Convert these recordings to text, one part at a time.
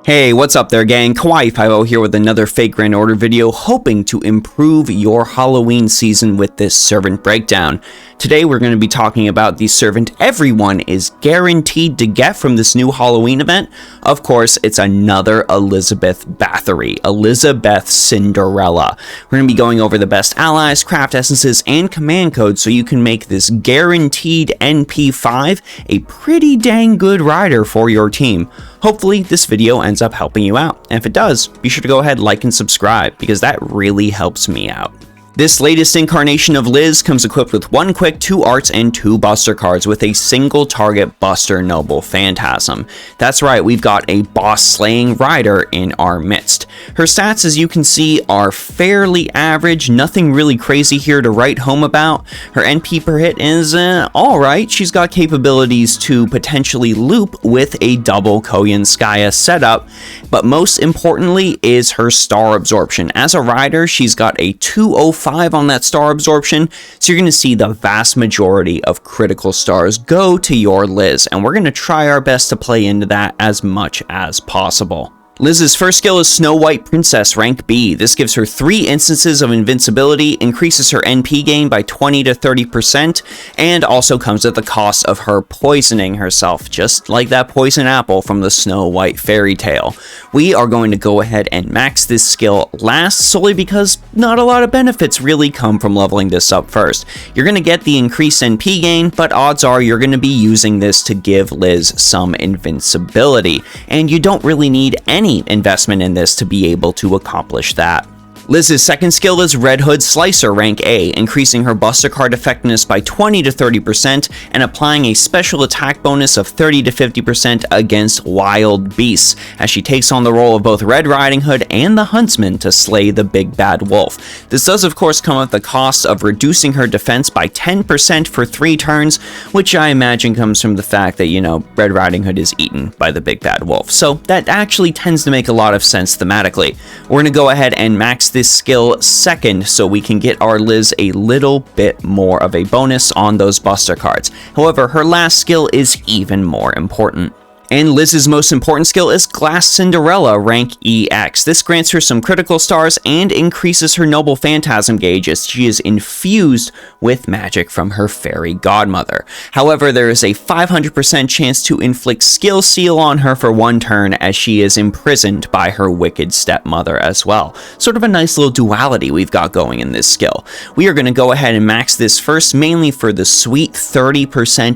Hey, what's up there gang? Kawaii50 here with another Fake Grand Order video, hoping to improve your Halloween season with this servant breakdown. Today we're going to be talking about the servant everyone is guaranteed to get from this new Halloween event. Of course, it's another Elizabeth Bathory, Elizabeth Cinderella. We're going to be going over the best allies, craft essences, and command codes so you can make this guaranteed NP5 a pretty dang good rider for your team. Hopefully this video ends up helping you out, and if it does, be sure to go ahead, like, and subscribe, because that really helps me out. This latest incarnation of Liz comes equipped with 1 quick, 2 arts, and 2 buster cards with a single target buster noble phantasm. That's right, we've got a boss-slaying rider in our midst. Her stats, as you can see, are fairly average, nothing really crazy here to write home about. Her NP per hit is alright. She's got capabilities to potentially loop with a double Koyanskaya setup, but most importantly is her star absorption. As a rider, she's got a 205 on that star absorption, so you're going to see the vast majority of critical stars go to your Liz, and we're going to try our best to play into that as much as possible. Liz's first skill is Snow White Princess, rank B. This gives her 3 instances of invincibility, increases her NP gain by 20 to 30%, and also comes at the cost of her poisoning herself, just like that poison apple from the Snow White fairy tale. We are going to go ahead and max this skill last, solely because not a lot of benefits really come from leveling this up first. You're going to get the increased NP gain, but odds are you're going to be using this to give Liz some invincibility, and you don't really need any investment in this to be able to accomplish that. Liz's second skill is Red Hood Slicer, rank A, increasing her buster card effectiveness by 20 to 30% and applying a special attack bonus of 30 to 50% against wild beasts, as she takes on the role of both Red Riding Hood and the Huntsman to slay the big bad wolf. This does of course come at the cost of reducing her defense by 10% for 3 turns, which I imagine comes from the fact that, you know, Red Riding Hood is eaten by the big bad wolf. So that actually tends to make a lot of sense thematically. We're going to go ahead and max this skill second so we can get our Liz a little bit more of a bonus on those buster cards. However, her last skill is even more important. And Liz's most important skill is Glass Cinderella, rank EX. This grants her some critical stars and increases her noble phantasm gauge as she is infused with magic from her fairy godmother. However, there is a 500% chance to inflict skill seal on her for 1 turn, as she is imprisoned by her wicked stepmother as well. Sort of a nice little duality we've got going in this skill. We are going to go ahead and max this first, mainly for the sweet 30%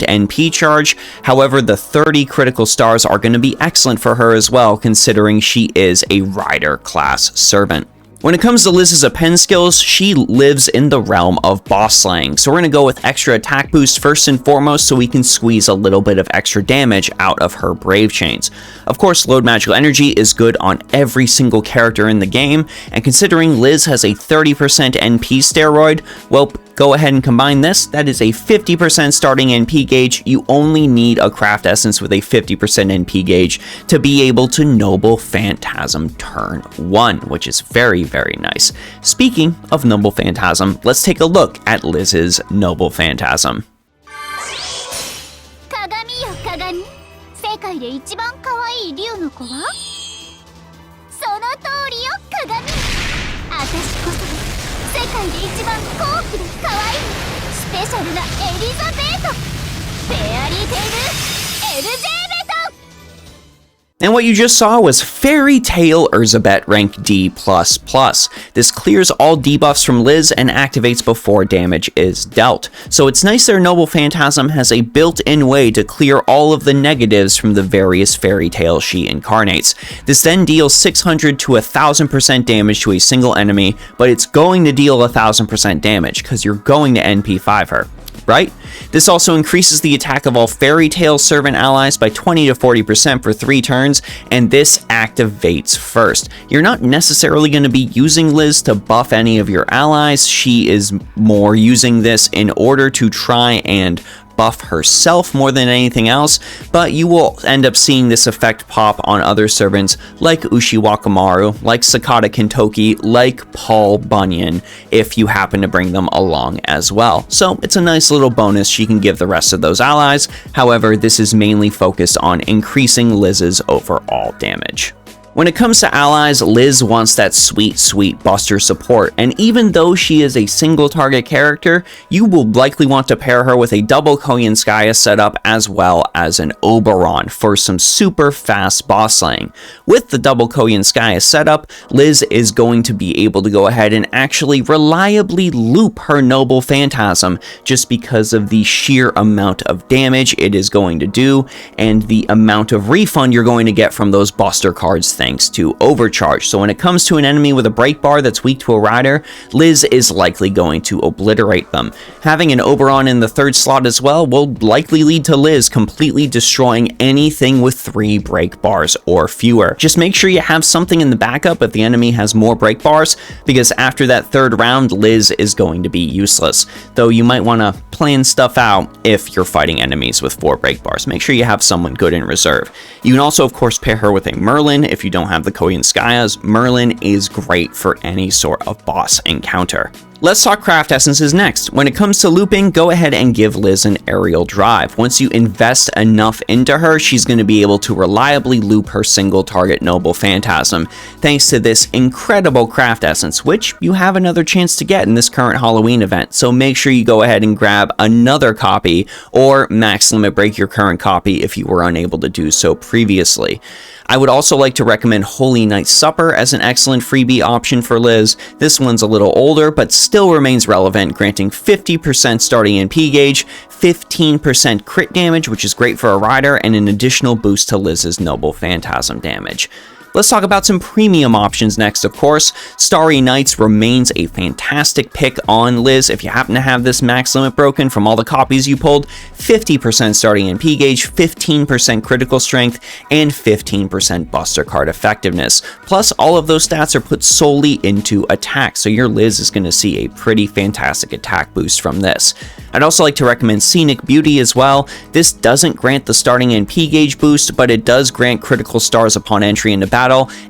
NP charge. However, the 30 critical stars are going to be excellent for her as well, considering she is a rider class servant. When it comes to Liz's append skills, she lives in the realm of boss slaying, so we're going to go with extra attack boost first and foremost so we can squeeze a little bit of extra damage out of her brave chains. Of course, load magical energy is good on every single character in the game, and considering Liz has a 30% NP steroid, well, go ahead and combine this. That is a 50% starting NP gauge. You only need a craft essence with a 50% NP gauge to be able to Noble Phantasm turn 1, which is very, very nice. Speaking of Noble Phantasm, let's take a look at Liz's Noble Phantasm. 鏡よ鏡、世界で一番可愛い竜の子はその通りよ鏡。私こそ世界で一番高貴で可愛いスペシャルなエリザベート、フェアリーテイルエルジェーベート。 And what you just saw was Fairy Tale Elizabeth, rank D++. This clears all debuffs from Liz and activates before damage is dealt. So it's nice that her Noble Phantasm has a built-in way to clear all of the negatives from the various fairy tales she incarnates. This then deals 600 to 1000% damage to a single enemy, but it's going to deal 1000% damage because you're going to NP5 her, right? This also increases the attack of all fairy tale servant allies by 20 to 40% for 3 turns, and this activates first. You're not necessarily going to be using Liz to buff any of your allies. She is more using this in order to try and buff herself more than anything else, but you will end up seeing this effect pop on other servants like Ushiwakamaru, like Sakata Kintoki, like Paul Bunyan, if you happen to bring them along as well. So it's a nice little bonus she can give the rest of those allies. However, this is mainly focused on increasing Liz's overall damage. When it comes to allies, Liz wants that sweet, sweet buster support, and even though she is a single target character, you will likely want to pair her with a double Koyanskaya setup as well as an Oberon for some super fast boss slaying. With the double Koyanskaya setup, Liz is going to be able to go ahead and actually reliably loop her Noble Phantasm just because of the sheer amount of damage it is going to do and the amount of refund you're going to get from those buster cards thanks to Overcharge. So when it comes to an enemy with a break bar that's weak to a rider, Liz is likely going to obliterate them. Having an Oberon in the third slot as well will likely lead to Liz completely destroying anything with 3 break bars or fewer. Just make sure you have something in the backup if the enemy has more break bars, because after that third round, Liz is going to be useless. Though you might want to plan stuff out if you're fighting enemies with 4 break bars. Make sure you have someone good in reserve. You can also, of course, pair her with a Merlin if you don't have the Koyanskayas. Merlin is great for any sort of boss encounter. Let's talk craft essences next. When it comes to looping, go ahead and give Liz an aerial drive. Once you invest enough into her, she's going to be able to reliably loop her single target Noble Phantasm, thanks to this incredible craft essence, which you have another chance to get in this current Halloween event. So make sure you go ahead and grab another copy, or max limit break your current copy if you were unable to do so previously. I would also like to recommend Holy Night Supper as an excellent freebie option for Liz. This one's a little older, but still remains relevant, granting 50% starting MP gauge, 15% crit damage, which is great for a rider, and an additional boost to Liz's Noble Phantasm damage. Let's talk about some premium options next, of course. Starry Nights remains a fantastic pick on Liz if you happen to have this max limit broken from all the copies you pulled. 50% starting MP gauge, 15% critical strength, and 15% buster card effectiveness. Plus, all of those stats are put solely into attack, so your Liz is going to see a pretty fantastic attack boost from this. I'd also like to recommend Scenic Beauty as well. This doesn't grant the starting MP gauge boost, but it does grant critical stars upon entry into battle,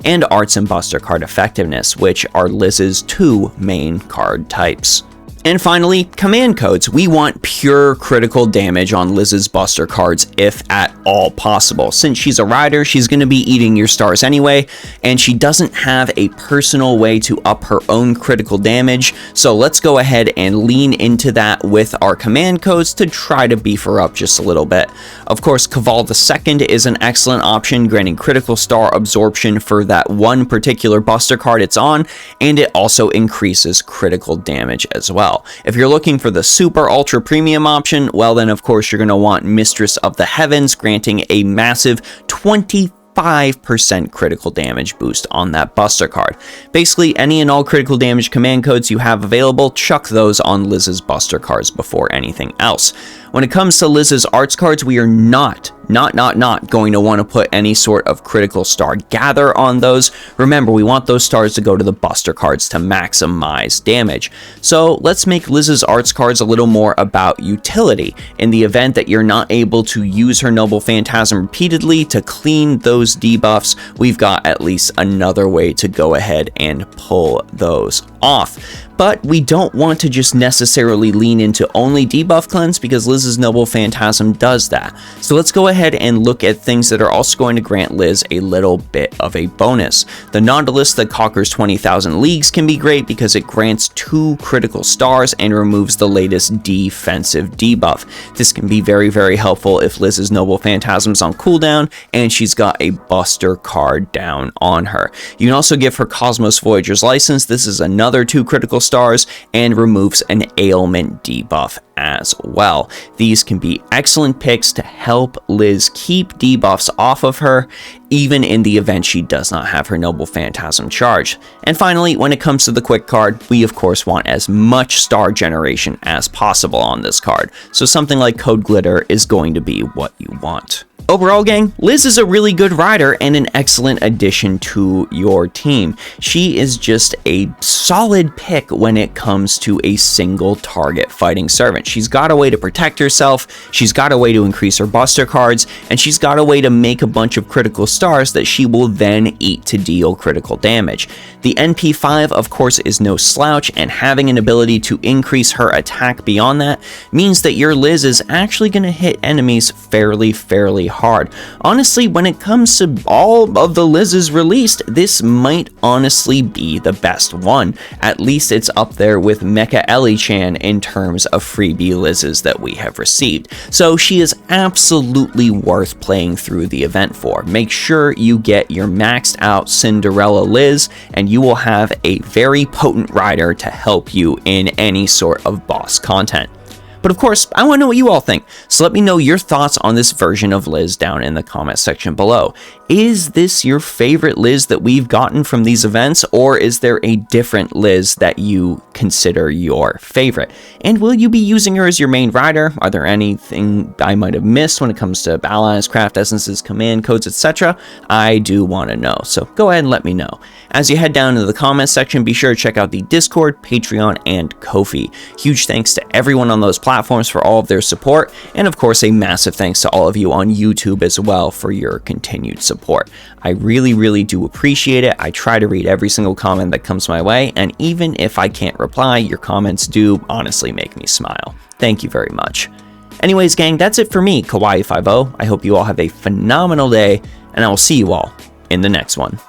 and Arts and Buster card effectiveness, which are Liz's 2 main card types. And finally, command codes. We want pure critical damage on Liz's Buster cards if at all possible. Since she's a rider, she's going to be eating your stars anyway, and she doesn't have a personal way to up her own critical damage, so let's go ahead and lean into that with our command codes to try to beef her up just a little bit. Of course, Caval II is an excellent option, granting critical star absorption for that one particular Buster card it's on, and it also increases critical damage as well. If you're looking for the super ultra premium option, well then of course you're going to want Mistress of the Heavens, granting a massive 25% critical damage boost on that Buster card. Basically, any and all critical damage command codes you have available, chuck those on Liz's Buster cards before anything else. When it comes to Liz's arts cards, we are not going to want to put any sort of critical star gather on those. Remember, we want those stars to go to the Buster cards to maximize damage. So let's make Liz's arts cards a little more about utility. In the event that you're not able to use her Noble Phantasm repeatedly to clean those debuffs, we've got at least another way to go ahead and pull those off. But we don't want to just necessarily lean into only debuff cleanse, because Liz's Noble Phantasm does that. So let's go ahead and look at things that are also going to grant Liz a little bit of a bonus. The Nautilus that conquers 20,000 leagues can be great because it grants 2 critical stars and removes the latest defensive debuff. This can be very, very helpful if Liz's Noble Phantasm's on cooldown and she's got a Buster card down on her. You can also give her Cosmos Voyager's License. This is another 2 critical stars and removes an ailment debuff as well. These can be excellent picks to help Liz keep debuffs off of her, even in the event she does not have her Noble Phantasm charged. And finally, when it comes to the quick card, we of course want as much star generation as possible on this card, so something like Code Glitter is going to be what you want. Overall, gang, Liz is a really good rider and an excellent addition to your team. She is just a solid pick when it comes to a single target fighting servant. She's got a way to protect herself, she's got a way to increase her Buster cards, and she's got a way to make a bunch of critical stars that she will then eat to deal critical damage. The NP5, of course, is no slouch, and having an ability to increase her attack beyond that means that your Liz is actually going to hit enemies fairly hard. Honestly, when it comes to all of the Liz's released, this might honestly be the best one. At least it's up there with Mecha Ellie-chan in terms of freebie Liz's that we have received. So she is absolutely worth playing through the event for. Make sure you get your maxed out Cinderella Liz, and you will have a very potent rider to help you in any sort of boss content. But of course, I want to know what you all think, so let me know your thoughts on this version of Liz down in the comment section below. Is this your favorite Liz that we've gotten from these events, or is there a different Liz that you consider your favorite? And will you be using her as your main rider? Are there anything I might have missed when it comes to allies, craft essences, command codes, etc.? I do want to know, so go ahead and let me know. As you head down into the comments section, be sure to check out the Discord, Patreon, and Ko-fi. Huge thanks to everyone on those platforms for all of their support, and of course a massive thanks to all of you on YouTube as well for your continued support. I really do appreciate it. I try to read every single comment that comes my way, and even if I can't reply, your comments do honestly make me smile. Thank you very much. Anyways, gang, that's it for me, Kawaii50. I hope you all have a phenomenal day, and I will see you all in the next one.